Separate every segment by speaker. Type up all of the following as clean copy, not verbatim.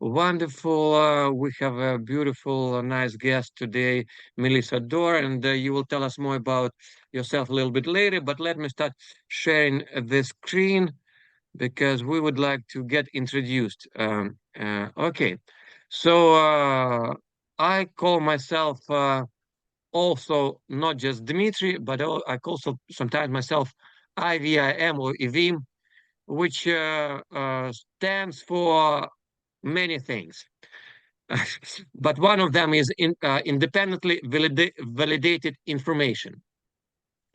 Speaker 1: Wonderful. We have a beautiful, nice guest today, Melissa Dorr, and you will tell us more about yourself a little bit later. But let me start sharing the screen because we would like to get introduced. Okay, so I call myself also not just Dmitry, but I call sometimes myself IVIM or IVIM, which stands for many things. But one of them is independently validated information.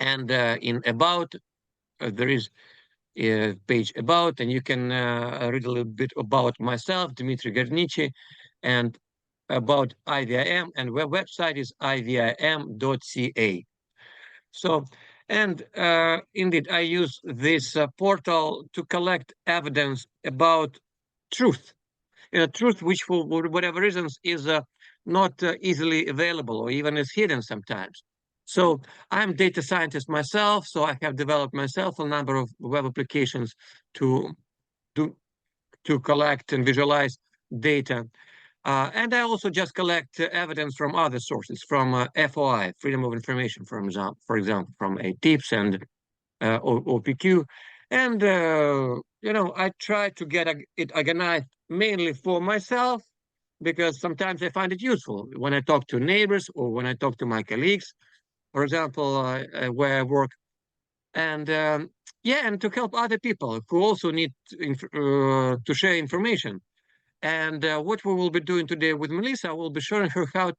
Speaker 1: And in about, there is a page about, and you can read a little bit about myself, Dmitry Garnichi, and about IVIM, and website is ivim.ca. So, and indeed, I use this portal to collect evidence about truth. Truth, which for whatever reasons is not easily available or even is hidden sometimes. So I'm data scientist myself, so I have developed myself a number of web applications to do to collect and visualize data. And I also just collect evidence from other sources, from FOI, Freedom of Information, for example, from ATIPS and OPQ. And, I try to get it organized mainly for myself because sometimes I find it useful when I talk to neighbors or when I talk to my colleagues, for example, where I work. And yeah, and to help other people who also need to share information. And what we will be doing today with Melissa, I will be showing her how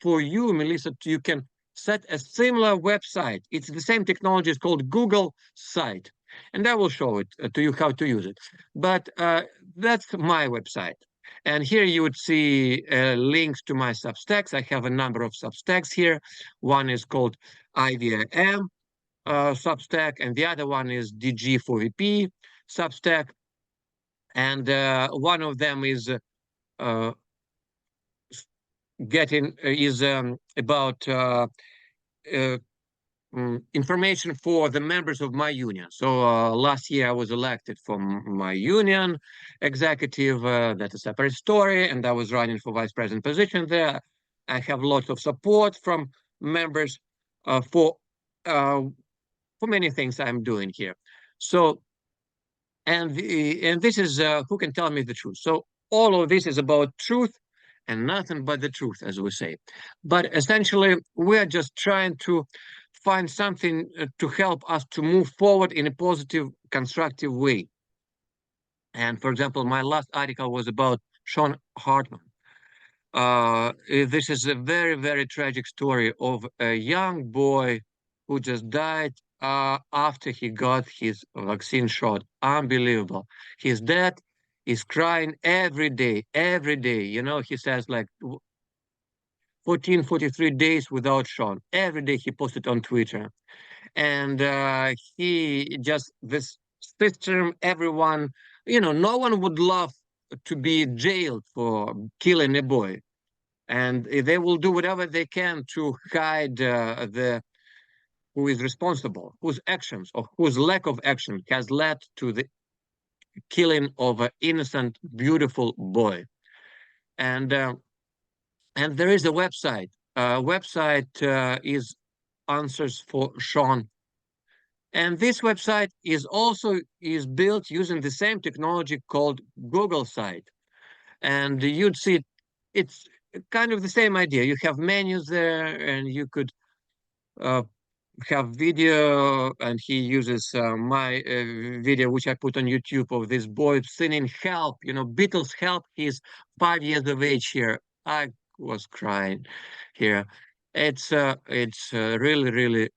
Speaker 1: for you, Melissa, you can set a similar website. It's the same technology. It's called Google Site. And I will show it to you how to use it. But that's my website. And here you would see links to my Substacks. I have a number of Substacks here. One is called IVIM Substack, and the other one is DG4VP Substack. And one of them is uh, about uh, information for the members of my union. So last year I was elected from my union executive. That's a separate story, and I was running for vice president position there. I have lots of support from members uh, for uh, for many things I'm doing here. So and this is who can tell me the truth. So all of this is about truth and nothing but the truth, as we say. But essentially, we're just trying to find something to help us to move forward in a positive, constructive way. And for example, my last article was about Sean Hartman. This is a very, very tragic story of a young boy who just died after he got his vaccine shot. Unbelievable. His dad is crying every day, every day. He says like 14, 43 days without Sean. Every day he posted on Twitter. And he just, this system, everyone, no one would love to be jailed for killing a boy. And they will do whatever they can to hide the who is responsible, whose actions or whose lack of action has led to the killing of an innocent, beautiful boy. And and there is a website. Website is Answers for Sean. And this website is built using the same technology called Google Site. And you'd see it's kind of the same idea. You have menus there, and you could uh, have video, and he uses my video, which I put on YouTube, of this boy singing "Help." Beatles "Help." He's 5 years of age here. I was crying here. It's really, really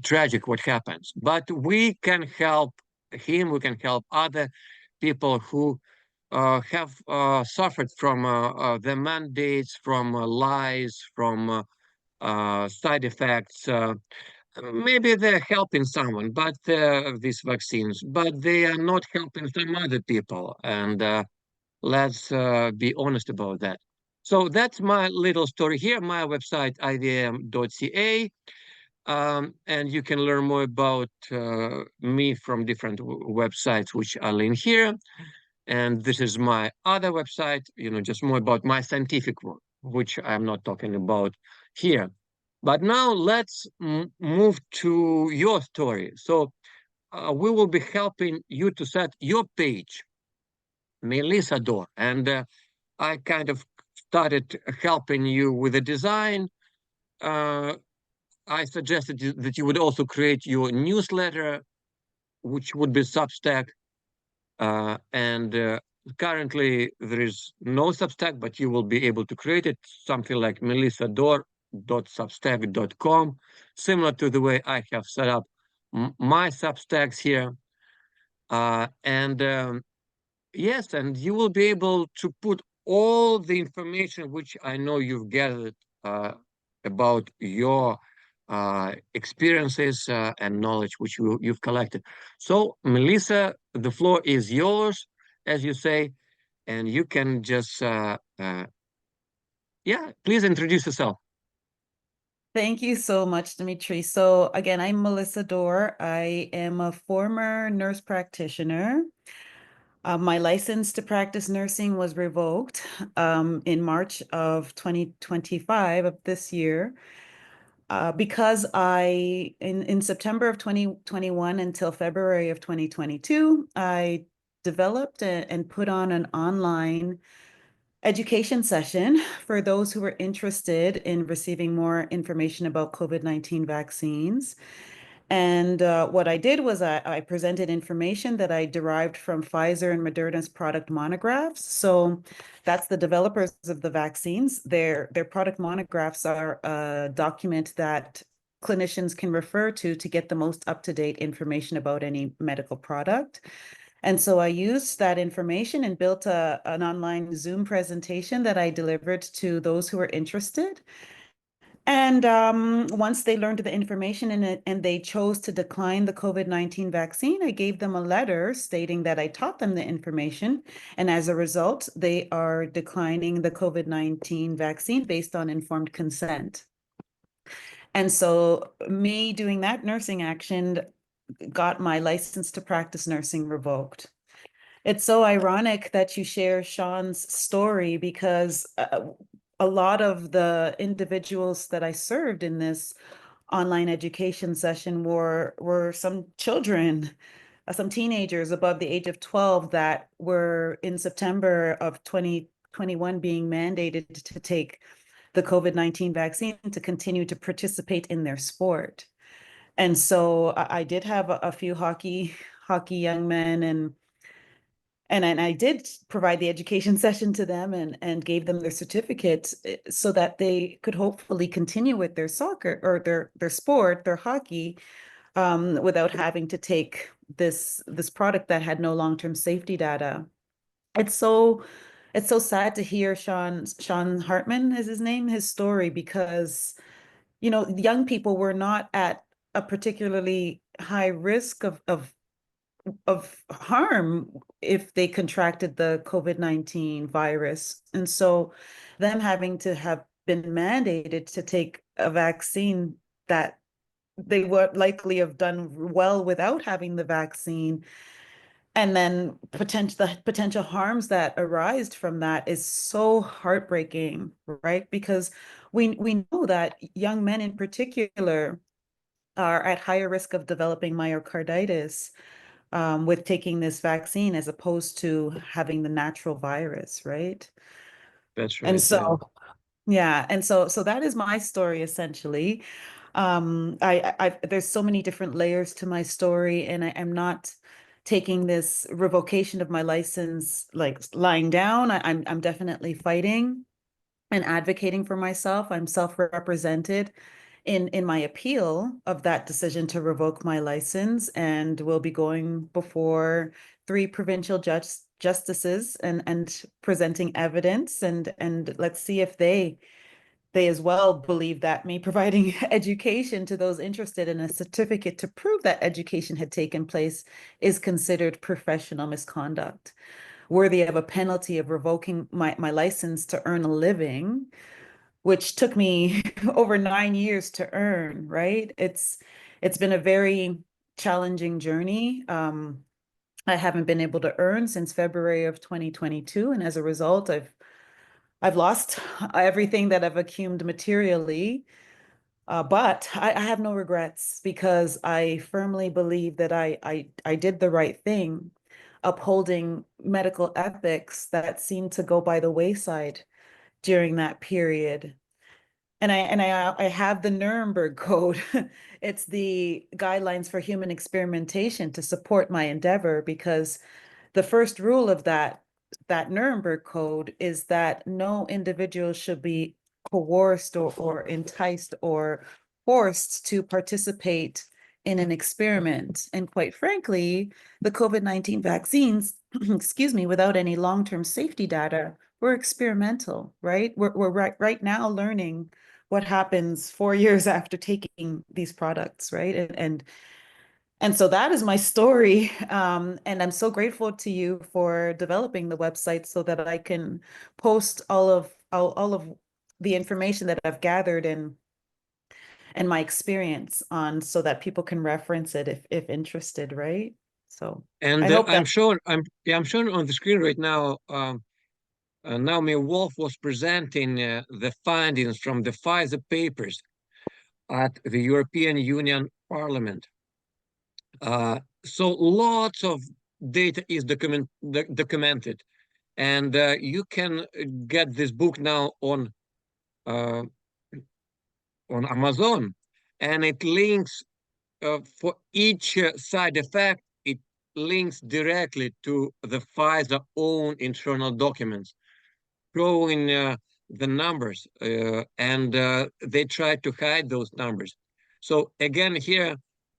Speaker 1: tragic what happens. But we can help him. We can help other people who have suffered from the mandates, from lies, from side effects. Maybe they're helping someone, but these vaccines, but they are not helping some other people. And let's be honest about that. So that's my little story here. My website, ivm.ca. And you can learn more about me from different websites, which are linked here. And this is my other website, just more about my scientific work, which I'm not talking about here. But now let's move to your story. So we will be helping you to set your page, Melissa Dor. And I kind of started helping you with the design. Uh, I suggested that you would also create your newsletter, which would be Substack. And currently there is no Substack, but you will be able to create it, something like melissador.substack.com, similar to the way I have set up my Substacks here. And yes, and you will be able to put all the information which I know you've gathered about your experiences and knowledge which you've collected. So, Melissa, the floor is yours, as you say, and you can just, yeah, please introduce yourself.
Speaker 2: Thank you so much, Dimitri. So again, I'm Melissa Dor. I am a former nurse practitioner. My license to practice nursing was revoked in March of 2025 of this year because in September of 2021 until February of 2022, I developed and put on an online education session for those who were interested in receiving more information about COVID-19 vaccines. And what I did was I presented information that I derived from Pfizer and Moderna's product monographs. So that's the developers of the vaccines. Their product monographs are a document that clinicians can refer to get the most up-to-date information about any medical product. And so I used that information and built an online Zoom presentation that I delivered to those who were interested. And once they learned the information and they chose to decline the COVID-19 vaccine, I gave them a letter stating that I taught them the information. And as a result, they are declining the COVID-19 vaccine based on informed consent. And so me doing that nursing action got my license to practice nursing revoked. It's so ironic that you share Sean's story because a lot of the individuals that I served in this online education session were some children, some teenagers above the age of 12 that were in September of 2021 being mandated to take the COVID-19 vaccine to continue to participate in their sport. And so I did have a few hockey young men and I did provide the education session to them and gave them their certificate so that they could hopefully continue with their soccer or their sport, their hockey, without having to take this product that had no long-term safety data. It's so sad to hear Sean Hartman is his name, his story, because young people were not at a particularly high risk of harm if they contracted the COVID-19 virus. And so them having to have been mandated to take a vaccine that they would likely have done well without having the vaccine. And then the potential harms that arise from that is so heartbreaking, right? Because we know that young men in particular are at higher risk of developing myocarditis with taking this vaccine as opposed to having the natural virus, right?
Speaker 1: That's
Speaker 2: And
Speaker 1: right, yeah.
Speaker 2: so, yeah, and so that is my story essentially. There's so many different layers to my story, and I'm not taking this revocation of my license like lying down. I'm definitely fighting and advocating for myself. I'm self-represented in my appeal of that decision to revoke my license, and will be going before 3 provincial justices and presenting evidence, and let's see if they as well believe that me providing education to those interested in a certificate to prove that education had taken place is considered professional misconduct, worthy of a penalty of revoking my license to earn a living, which took me over 9 years to earn, right? It's been a very challenging journey. I haven't been able to earn since February of 2022, and as a result, I've lost everything that I've accumulated materially. But I have no regrets because I firmly believe that I did the right thing, upholding medical ethics that seemed to go by the wayside during that period. And I have the Nuremberg Code. It's the guidelines for human experimentation to support my endeavor, because the first rule of that Nuremberg Code is that no individual should be coerced or enticed or forced to participate in an experiment. And quite frankly, the COVID-19 vaccines, excuse me, without any long-term safety data, were experimental, right? We're right now learning what happens 4 years after taking these products, right? And so that is my story. And I'm so grateful to you for developing the website so that I can post all of the information that I've gathered and my experience on, so that people can reference it if interested, right? So I
Speaker 1: And
Speaker 2: hope that.
Speaker 1: I'm showing on the screen right now. Naomi Wolf was presenting the findings from the Pfizer papers at the European Union Parliament. So lots of data is documented, and you can get this book now uh, on Amazon, and it links for each side effect. It links directly to the Pfizer own internal documents, showing the numbers, and they try to hide those numbers. So again, here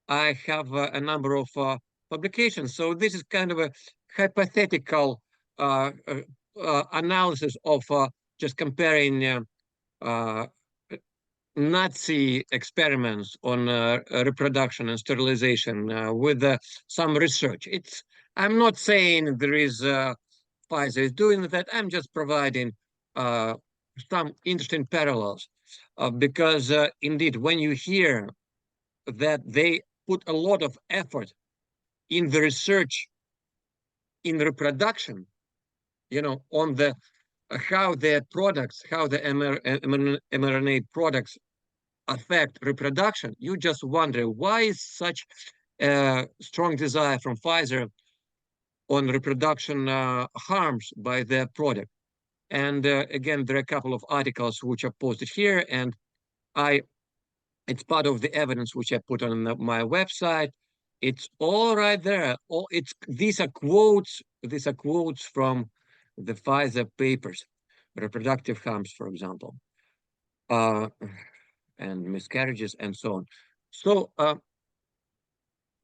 Speaker 1: I have a number of publications. So this is kind of a hypothetical analysis of just comparing uh, Nazi experiments on reproduction and sterilization with some research. I'm not saying there is Pfizer is doing that. I'm just providing uh, some interesting parallels because indeed, when you hear that they put a lot of effort in the research in reproduction, on the how their products, how the mRNA products affect reproduction, you just wonder why is such a strong desire from Pfizer on reproduction harms by their product. And again, there are a couple of articles which are posted here, and it's part of the evidence which I put on my website. It's all right there. These are quotes. These are quotes from the Pfizer papers, reproductive harms, for example, and miscarriages and so on. So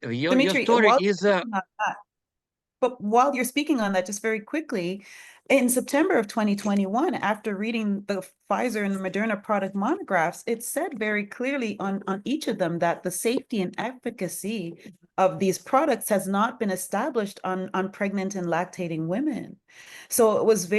Speaker 1: your
Speaker 2: Dimitri,
Speaker 1: story is
Speaker 2: while you're speaking on that, just very quickly, in September of 2021, after reading the Pfizer and the Moderna product monographs, it said very clearly on each of them that the safety and efficacy of these products has not been established on pregnant and lactating women. So it was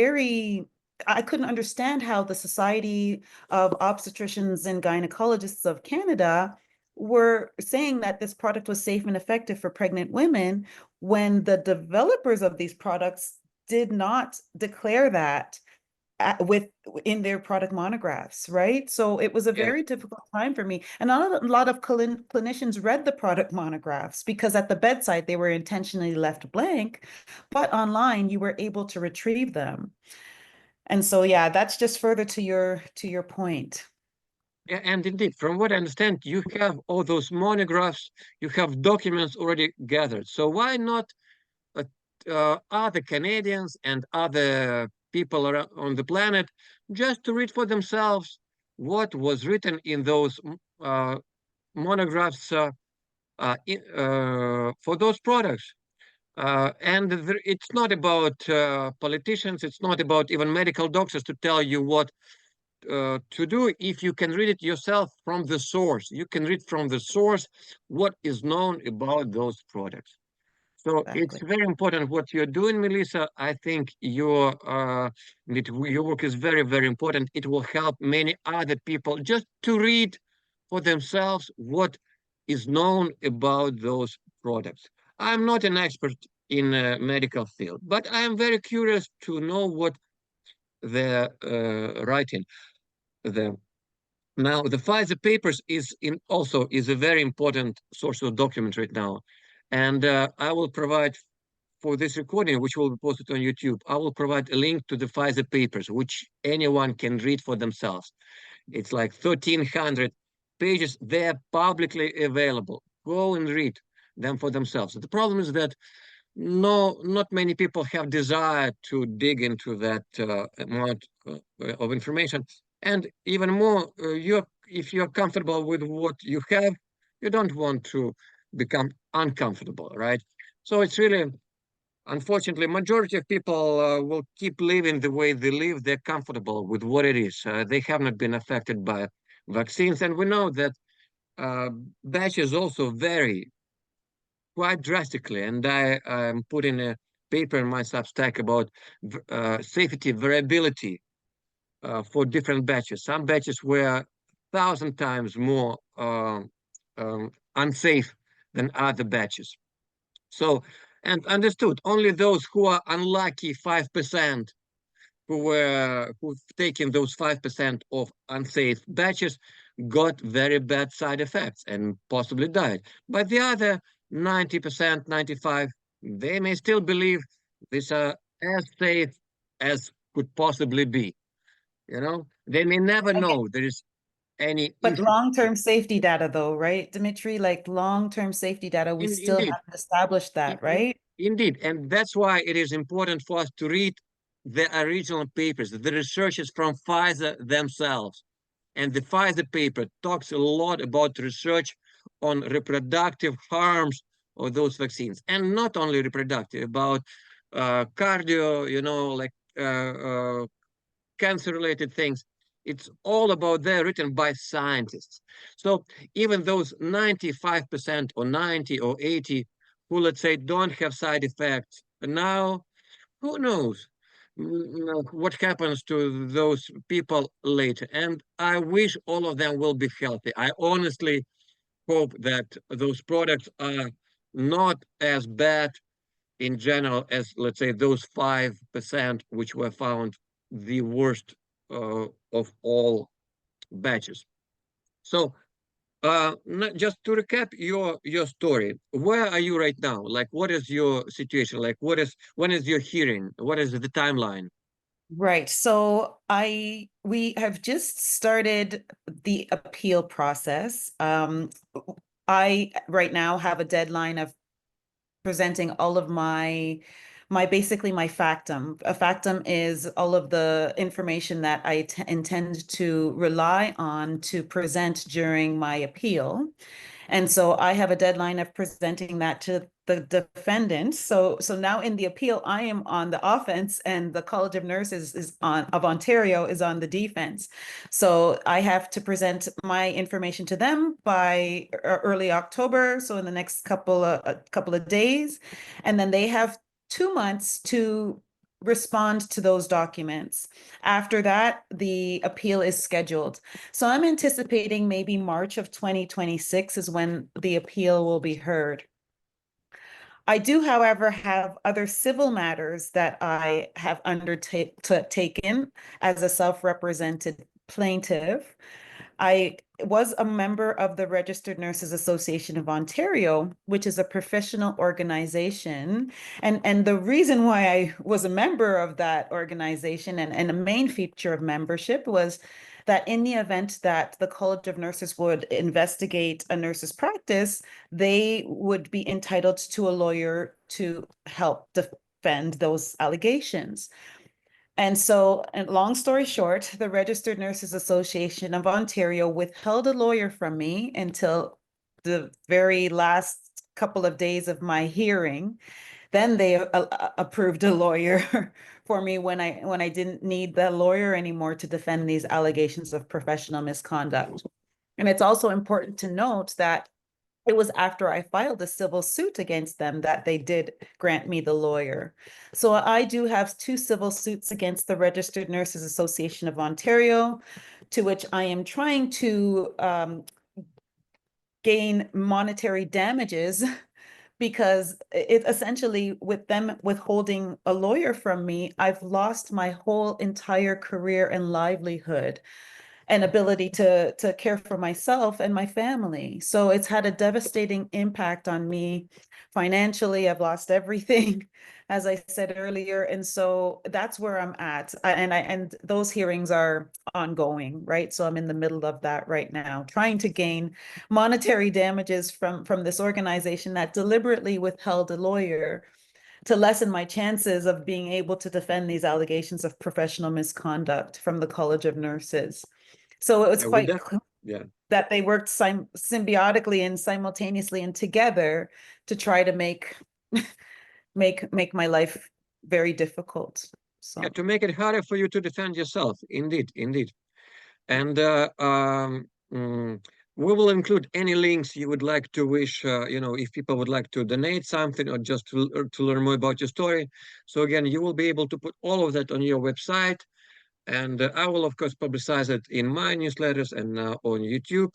Speaker 2: I couldn't understand how the Society of Obstetricians and Gynecologists of Canada were saying that this product was safe and effective for pregnant women when the developers of these products did not declare that in their product monographs, right? So it was a
Speaker 1: yeah.
Speaker 2: very difficult time for me. And a lot of clinicians read the product monographs because at the bedside they were intentionally left blank, but online you were able to retrieve them. And so yeah, that's just further to your point.
Speaker 1: Yeah, and indeed, from what I understand, you have all those monographs, you have documents already gathered. So why not uh, other Canadians and other people around on the planet just to read for themselves what was written in those monographs for those products? And it's not about politicians, it's not about even medical doctors to tell you what to do. If you can read it yourself from the source, you can read from the source what is known about those products. So it's
Speaker 2: Exactly.
Speaker 1: very important what you're doing, Melissa. I think your work is very, very important. It will help many other people just to read for themselves what is known about those products. I'm not an expert in a medical field. But I am very curious to know what they're writing. The Now, the Pfizer papers also is a very important source of document right now. And I will provide for this recording, which will be posted on YouTube, I will provide a link to the Pfizer papers, which anyone can read for themselves. It's like 1,300 pages. They're publicly available. Go and read them for themselves. The problem is that not many people have desire to dig into that amount of information. And even more, if you're comfortable with what you have, you don't want to become uncomfortable, right? So it's really, unfortunately, majority of people will keep living the way they live. They're comfortable with what it is. They have not been affected by vaccines. And we know that batches also vary quite drastically. And I'm putting a paper in my Substack about safety variability for different batches. Some batches were 1,000 times more unsafe than other batches. So, and understood, only those who are unlucky 5%, who've taken those 5% of unsafe batches, got very bad side effects and possibly died. But the other 90%, 95, they may still believe these are as safe as could possibly be. You know, they may never know there is any
Speaker 2: But
Speaker 1: issue.
Speaker 2: long-term safety data though, right, Dmitry? Like long-term safety data, we still
Speaker 1: Indeed,
Speaker 2: haven't established that, right?
Speaker 1: indeed, and that's why it is important for us to read the original papers, the researchers from Pfizer themselves. And the Pfizer paper talks a lot about research on reproductive harms of those vaccines, and not only reproductive, about cardio, like cancer-related things. It's all about they're written by scientists. So even those 95% or 90 or 80 who, let's say, don't have side effects, now who knows what happens to those people later. And I wish all of them will be healthy. I honestly hope that those products are not as bad in general as, let's say, those 5% which were found the worst of all batches. So just to recap your story, where are you right now? Like, what is your situation? Like, when is your hearing? What is the timeline?
Speaker 2: Right. So we have just started the appeal process. I right now have a deadline of presenting all of my basically my factum. A factum is all of the information that I intend to rely on to present during my appeal. And so I have a deadline of presenting that to the defendant. So now in the appeal, I am on the offense and the College of Nurses of Ontario is on the defense. So I have to present my information to them by early October, so in the next couple of days. And then they have 2 months to respond to those documents. After that, the appeal is scheduled. So I'm anticipating maybe March of 2026 is when the appeal will be heard. I do, however, have other civil matters that I have undertaken as a self-represented plaintiff. I was a member of the Registered Nurses Association of Ontario, which is a professional organization. And the reason why I was a member of that organization and a main feature of membership was that in the event that the College of Nurses would investigate a nurse's practice, they would be entitled to a lawyer to help defend those allegations. And so, and long story short, the Registered Nurses Association of Ontario withheld a lawyer from me until the very last couple of days of my hearing. Then they approved a lawyer for me when I didn't need the lawyer anymore to defend these allegations of professional misconduct. And it's also important to note that it was after I filed a civil suit against them that they did grant me the lawyer. So I do have 2 civil suits against the Registered Nurses Association of Ontario, to which I am trying to gain monetary damages because it essentially, with them withholding a lawyer from me, I've lost my whole entire career and livelihood and ability to care for myself and my family. So it's had a devastating impact on me financially. I've lost everything, as I said earlier. And so that's where I'm at. And those hearings are ongoing, right? So I'm in the middle of that right now, trying to gain monetary damages from this organization that deliberately withheld a lawyer to lessen my chances of being able to defend these allegations of professional misconduct from the College of Nurses. So it was
Speaker 1: Yeah, we
Speaker 2: quite
Speaker 1: def
Speaker 2: clear
Speaker 1: yeah.
Speaker 2: that they worked symbiotically and simultaneously and together to try to make my life very difficult.
Speaker 1: Yeah,
Speaker 2: So
Speaker 1: to make it harder for you to defend yourself. Indeed, indeed. And we will include any links you would like to wish, if people would like to donate something or just to learn more about your story. So again, you will be able to put all of that on your website. And I will, of course, publicize it in my newsletters and on YouTube.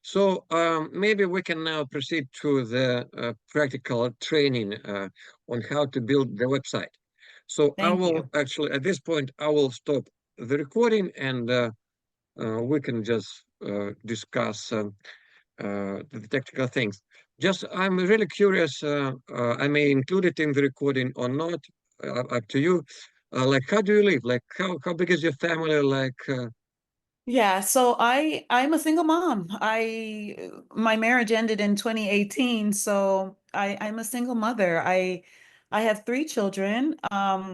Speaker 1: So maybe we can now proceed to the practical training on how to build the website. So I
Speaker 2: thank
Speaker 1: will
Speaker 2: you.
Speaker 1: actually, at this point, I will stop the recording and we can just discuss the technical things. Just, I'm really curious, I may include it in the recording or not, up to you. Like, how do you live? Like, how big is your family? Like,
Speaker 2: Yeah, so I'm a single mom. My marriage ended in 2018, so I'm a single mother. I have three children.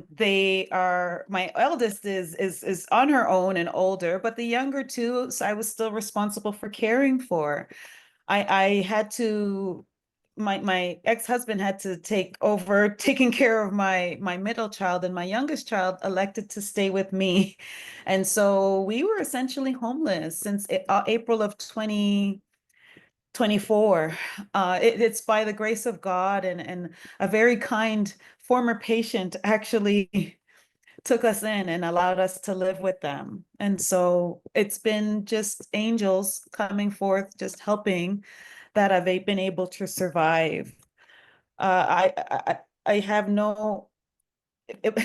Speaker 2: They are, my eldest is on her own and older, but the younger two, so I was still responsible for caring for. I had to, my ex-husband had to take over taking care of my middle child, and my youngest child elected to stay with me. And so we were essentially homeless since April of 2024. It's by the grace of God, and a very kind former patient actually took us in and allowed us to live with them. And so it's been just angels coming forth, just helping, that I've been able to survive. I have no, it,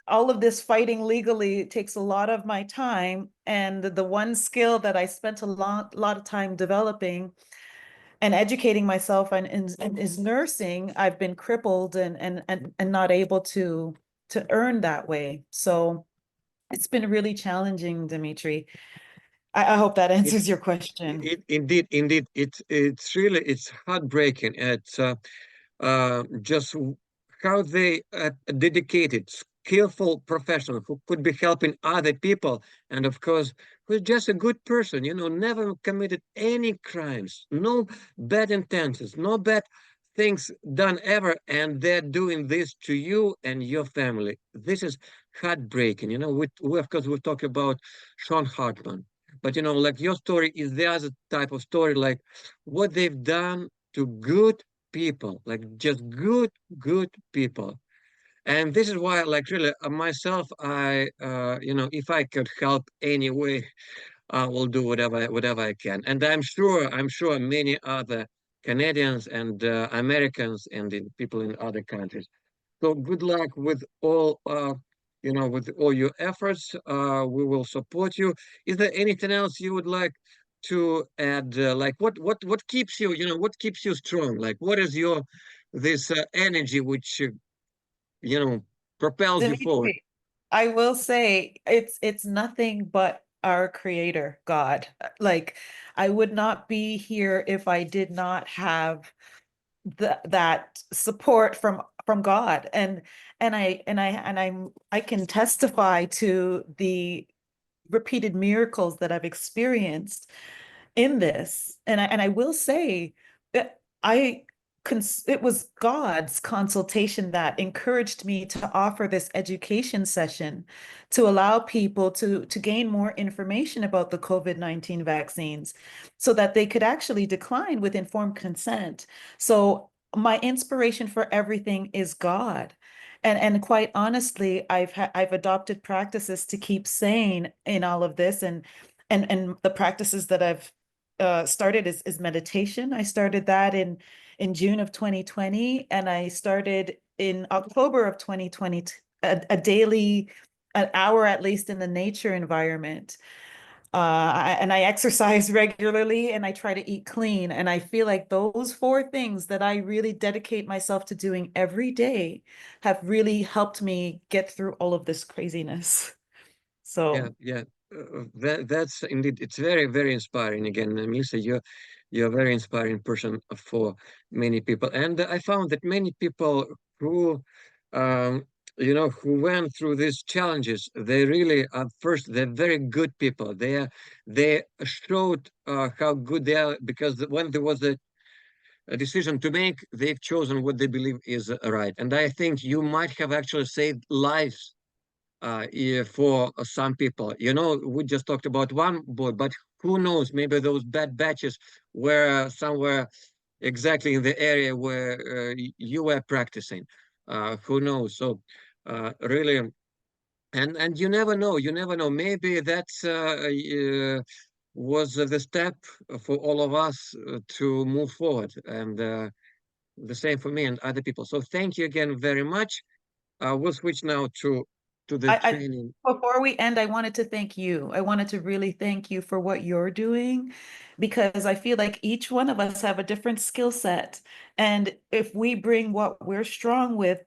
Speaker 2: all of this fighting legally takes a lot of my time. And the one skill that I spent a lot of time developing and educating myself and is nursing. I've been crippled and not able to earn that way. So it's been really challenging, Dimitri. I hope that
Speaker 1: it,
Speaker 2: answers your question.
Speaker 1: indeed, it's heartbreaking. It's just how they dedicated, skillful professional who could be helping other people, and of course, who's just a good person, never committed any crimes, no bad intentions, no bad things done ever, and they're doing this to you and your family. This is heartbreaking. We of course we talk about Sean Hartman, but like your story is the other type of story, like what they've done to good people, like just good people. And this is why, like, really, myself, if I could help anyway, I will do whatever I can. And I'm sure many other Canadians and Americans and the people in other countries. So good luck with all your efforts. We will support you. Is there anything else you would like to add? Like what keeps you, what keeps you strong? Like what is your this energy which propels you forward?
Speaker 2: Dimitri, I will say it's nothing but our creator, God. Like, I would not be here if I did not have that support from God. And I can testify to the repeated miracles that I've experienced in this. And I will say that it was God's consultation that encouraged me to offer this education session to allow people to gain more information about the COVID-19 vaccines so that they could actually decline with informed consent. So my inspiration for everything is God. And quite honestly, I've adopted practices to keep sane in all of this, and the practices that I've started is meditation. I started that in June of 2020, and I started in October of 2020 a daily, an hour at least in the nature environment. And I exercise regularly and I try to eat clean. And I feel like those four things that I really dedicate myself to doing every day have really helped me get through all of this craziness.
Speaker 1: Yeah,
Speaker 2: So
Speaker 1: yeah, that's indeed, it's very, very inspiring. Again, Melissa, you're a very inspiring person for many people, and I found that many people who, um, who went through these challenges, they really are first. They're very good people. They showed how good they are because when there was a decision to make, they've chosen what they believe is right, and I think you might have actually saved lives yeah, for some people. We just talked about one boy, but who knows? Maybe those bad batches were somewhere exactly in the area where you were practicing. Who knows? So really, and you never know. You never know. Maybe that's was the step for all of us to move forward, and the same for me and other people. So thank you again very much. We'll switch now to the
Speaker 2: I
Speaker 1: training.
Speaker 2: before we end, I wanted to thank you. I wanted to really thank you for what you're doing because I feel like each one of us have a different skill set. And if we bring what we're strong with,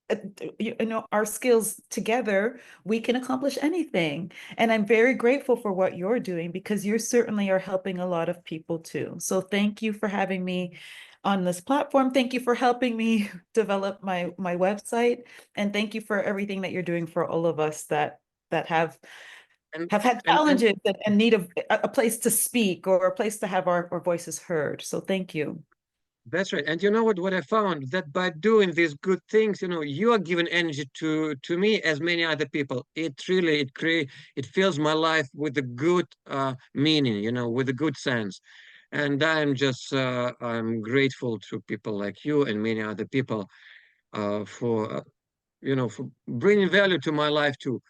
Speaker 2: uh, our skills together, we can accomplish anything. And I'm very grateful for what you're doing because you certainly are helping a lot of people too. So thank you for having me on this platform. Thank you for helping me develop my website, and thank you for everything that you're doing for all of us that
Speaker 1: And
Speaker 2: have had
Speaker 1: and
Speaker 2: challenges and need of a place to speak or a place to have our voices heard. So thank you.
Speaker 1: that's right. And you know what I found? That by doing these good things, you are giving energy to me as many other people. It really it fills my life with a good meaning, with a good sense. And I'm grateful to people like you and many other people for for bringing value to my life too.